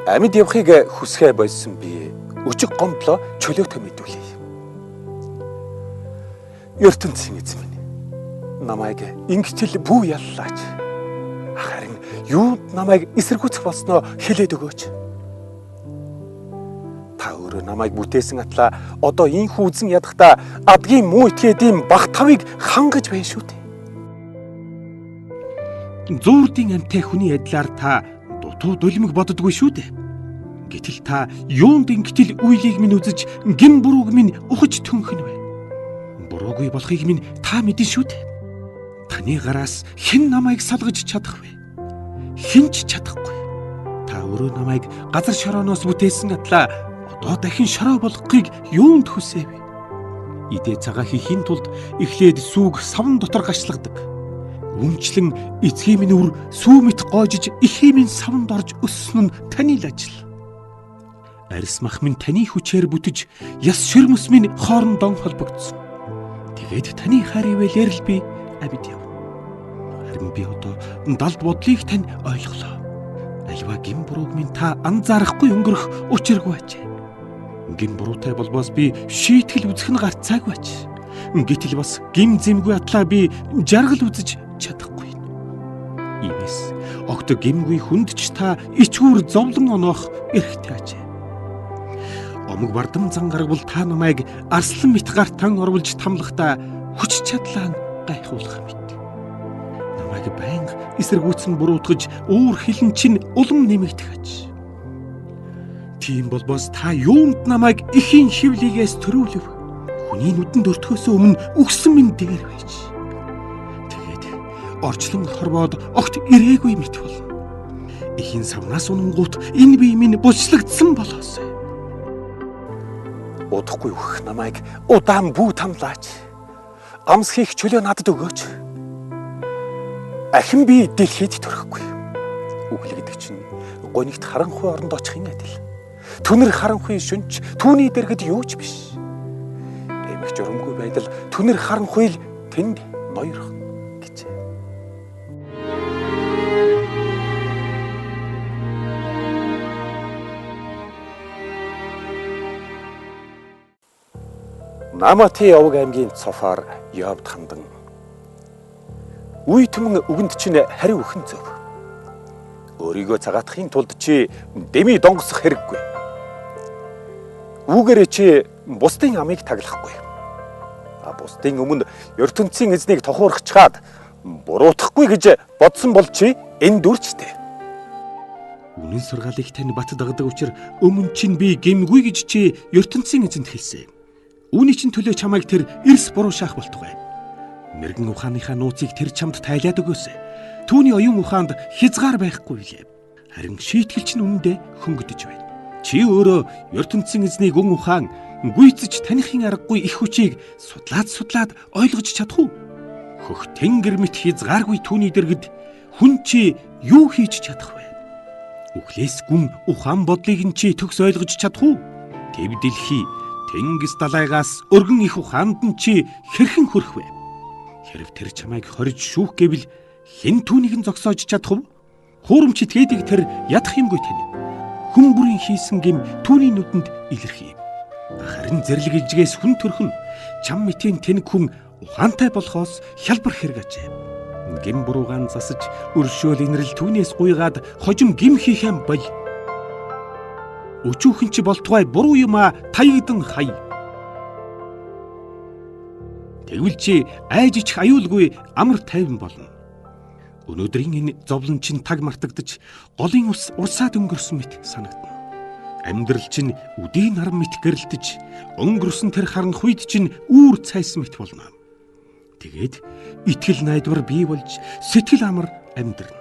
Амьд явахыг хүсгээ болсон би өчиг гомдлоо чөлөөтэй мэдүүлье. ертөнцийн эзэн минь намайг ингэтэл бүү яллаач. Харин юунд намайг эсэргүүцэх болсноо хэлээд өгөөч. Та өөрөө намайг бүтээсэн атлаа одоо ийхүү үзэн ядахта адгийн муу итгээдийн баг тавыг хангаж байна шүү дээ. Зүүрдийн амтай хүний адилаар та дутуу дулимг боддоггүй шүү дээ. Гэтэл та юунд ингэтэл үеийг минь үзэж гин бурууг минь ухаж түнхэн вэ? Буруугүй болохыг минь та мэдэн шүү дээ. Таны гараас хэн намайг салгаж чадах вэ? Хэн ч чадахгүй. Та өөрөө намайг газар шорооноос бүтээсэн атлаа одоо дахин шороо болгохыг юунд хүсэв? Идэ цагаа хийхин тулд эхлээд сүг савн дотор гашлагдаг. Үнчлэн эцгийн минь үр сүү мэт гоожиж эхийн минь савнд орж өссөн нь таны л ажил. Арьс мах минь таны хүчээр бүтэж яс ширмэс минь хоорондоо холбогдсон. Тэгээд таны хайр ивэлэр л би амьд яв. Харин би одоо далд бодлыг тань ойлголоо. Альва гин бурууг минь та анзаарахгүй өнгөрөх учиргүй ажээ. Гин буруутай болбоос би шийтгэл үзэх нь гарцаагүй аж. Гэтэл бас гим зэмгүй атлаа би жаргал үзэж чадахгүй. Иймээс огт гимгүй хүндч та ичгүүр зовлон оноох эрхтэй ажээ. Омог бардам зангаргал та намайг арслан мэт гартан оруулж тамлахдаа хүч чадлаа гайхуулах мэт. Намайг байнга эсэргүүцэн буруутгаж уур хилэн чинь улам нэмэгдэх аж. Тийм болбоос та юунд намайг эхийн хөвлийгээс төрүүлв? Хүний нүдэнд өртөхөөс өмнө үгсэн минь дээр байж. Тэгээд орчлон хорвоод огт ирээгүй мэт болно. Эхийн савнаас унангууд энэ бие минь булчлагдсан болоосой. Удахгүй өгөх намайг удаан бүү тамлаач. Амс хийх чөлөө надад өгөөч. Ахин би дэлхийд төрөхгүй. Үгэл гэдэг чинь гонигт харанхуй оронд очихын адил. Түнэр харанхуй шүнч түүний дэргэд юу ч биш. Эмх журамгүй байдал түнэр харанхуй л тэнд ноёрхон гэжээ. Намати явг аймгийн цофоор явд хандан. Үе түмэн үгэнд чинь хариу өхөн зөв. Өөрийгөө цагаатахын тулд чи дэми донгосох хэрэггүй. Үүгээрээ чи бусдын амийг таглахгүй. Бусдын өмнө ертөнцийн эзнийг тохуурхчаад буруутахгүй гэж бодсон бол чи энэ дүрчтэй. Үнэн сургаалыг тань бат дагдаг учраас өмнө чинь би гэмгүй гэж чи ертөнцийн эзэнд хэлсэн. Үүний чинь төлөө чамайг тэр эрс буруу шаах болтугай. Мэргэн ухааныхаа нууцыг тэр чамд тайлаад өгөөсэй. Түүний оюун ухаанд хязгаар байхгүй билээ. Харин шийтгэл чинь үнэндээ хөнгөдөж байна. Чи өөрөө ертөнцийн эзний гүн ухаан гүйцэж танихын аргагүй их хүчийг судлаад ойлгож чадах уу? Хөх тэнгэр мэт хязгааргүй түүний дэргэд хүн чи юу хийж чадах вэ? Үхлээс гүн ухаан бодлыг нь чи төгс ойлгож чадах уу? Тэв дэлхий тэнгис далайгаас өргөн их ухаанд нь чи хэрхэн хүрэх вэ? Хэрв тэр чамайг хорж шүүх гэвэл хэн түүнийг нь зогсоож чадах вэ? Хуурамч итгээдэг тэр ядах юмгүй тань. Хүн бүрийн хийсэн гим түүний нүдэнд илэрхий. Харин зэрлэг ижгээс хүн төрхөн чам мэтийн тэнэг хүн ухаантай болохоос хялбар хэрэг ажээ. Гим буруугаан засаж өршөөл инрэл түүнээс гуйгаад хожим гим хийхэн бол. Өчүүхэн чи болтугай буруу юма таягдан хай. Тэгвэл чи айжчих аюулгүй амар тайван болно. Өнөөдрийн энэ зовлон чинь таг мартагдаж голын ус урсаад өнгөрсөн мэт санагдана. Амьдрал чинь үдийн наран мэт гэрэлтэж өнгөрсөн тэр харанхуйд чинь үүр цайсан мэт болно. Тэгээд итгэл найдвар бий болж сэтгэл амар амьдрна.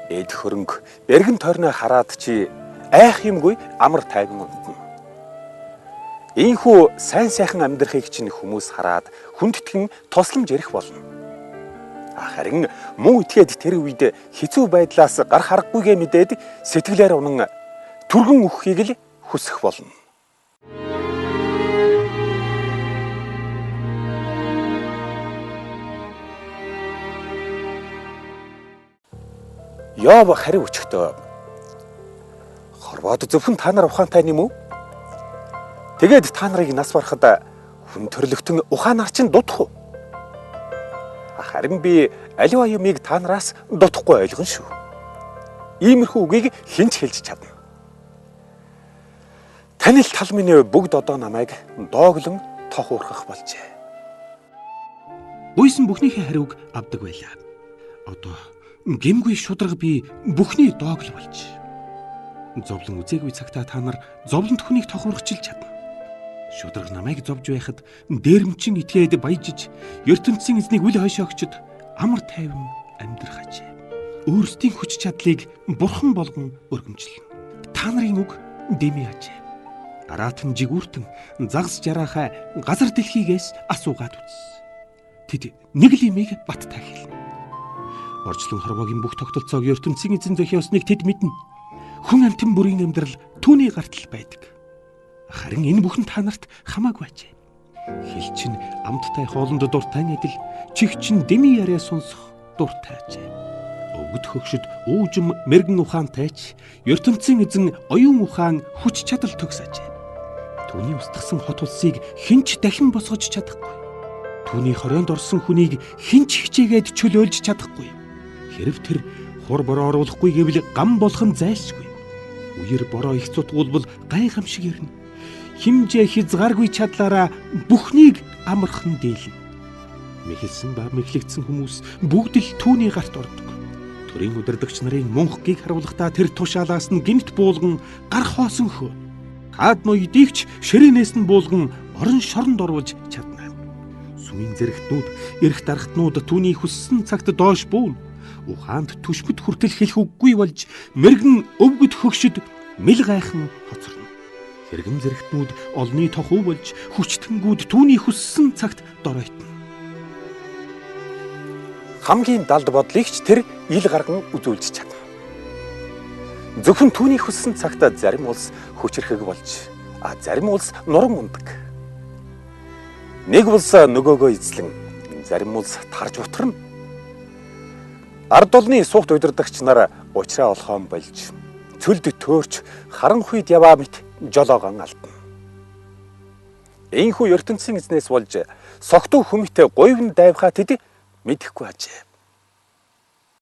Эд хөрөнгө эргэн тойрноо хараад чи айх юмгүй амар тайван унтна. Ийхүү сайн сайхан амьдрахыг чинь хүмүүс хараад хүндэтгэн тусламж ярих болно. Харин муу итгээд тэр үед хэцүү байдлаас гар харахгүйгээ мэдээд сэтгэлээр унан түргэн өгөхийг л хүсэх болно. Йов хариу өчтөө. Хорвоод зөвхөн та нар ухаантай юм уу? Тэгээд та нарыг нас барахад хүн төрлөختөн ухаанаар чинь дутах уу? Харин би аливаа юмыг та нараас дутахгүй ойлгон шүү. Иймэрхүү үгийг хэн ч хэлж чадна. Таны л тал минь бүгд одоо намайг дооглон тохуурхах болжээ. Гуйсан бүхнийхээ хариуг авдаг байлаа. Одоо гэмгүй шударга би бүхний доогл болж. Зовлон үзээгүй цагтаа та нар зовлонт хүнийг тохуурхчилж чадна. Шударга намайг зовж байхад дээрмчин итгээд баяжиж, ертөнцийн эзнийг үл хойшоо өгчөд амар тайван амьдрах ажээ. Өөрсдийн хүч чадлыг бурхан болгон өргөмжлөн. Та нарын үг дэмий ажээ. Араатан жигүүртэн загас жараахаа газар дэлхийгээс асуугаад үз. Тэд нэг л имийг баттай хэлнэ. Орчлон хорвоогийн бүх тогтолцоог ертөнцийн эзэн зохиосныг тэд мэднэ. Хүн амтэн бүрийн амьдрал түүний гартал байдаг. Харин энэ бүхэн та нарт хамаагүй ажээ. Хил чин амттай хоолнд дуртай адил чих чин дэми яриа сонсох дуртай ажээ. Өвгөд хөгшөд уужим мэрэгэн ухаантайч ертөнцийн эзэн оюун ухаан хүч чадал төгс ажээ. Түүний устгасан хот улсыг хинч дахин босгож чадахгүй. Түүний хорионд орсон хүнийг хинч хичээгээд чөлөөлж чадахгүй. Хэрв тэр хур бороо оруулахгүй гэвэл гам болох нь зайлшгүй. Үер бороо их цутгуулбал гайхамшиг ирнэ. Химжээ хязгааргүй чадлаараа бүхнийг амархан дийлнэ. Мэхэлсэн ба мэхлэгдсэн хүмүүс бүгд л түүний гарт ордог. Төрийн удирдагч нарын мөнхгийг харуулахдаа тэр тушаалаас нь гинт буулган гар хоосон хөө. Хаад ноёдыгч ширээнээс нь буулган орон шоронд оруулж чадна. Сүмийн зэрэгтнүүд, эрх даргатнууд түүний хүссэн цагт доош бүүн. Ухаанд түшмэд хүртэл хэлэх үггүй болж мэрэгэн өвгөд хөгшөд мэл гайхан хоцорно. Хэрэгэм зэрэгтнүүд олны тохуу болж хүчтэнгүүд түүний хүссэн цагт доройтно. Хамгийн далд бодлыг ч тэр ил гарган үзүүлж чадна. Зөвхөн түүний хүссэн цагт зарим улс хүчрэхэг болж, зарим улс нуран ундаг. Нэг улс нөгөөгөө эзлэн, зарим улс тарж утарна. Ард олны сухт удирдагч нар учраа олхоон болж, цөлд төөрч харан хуйд яваа мэт жолоогон алдна. Энэхүү ертөнцийн эзнээс болж согтуу хүмүтэ говьн дайвхаа тэд мэдэхгүй ажээ.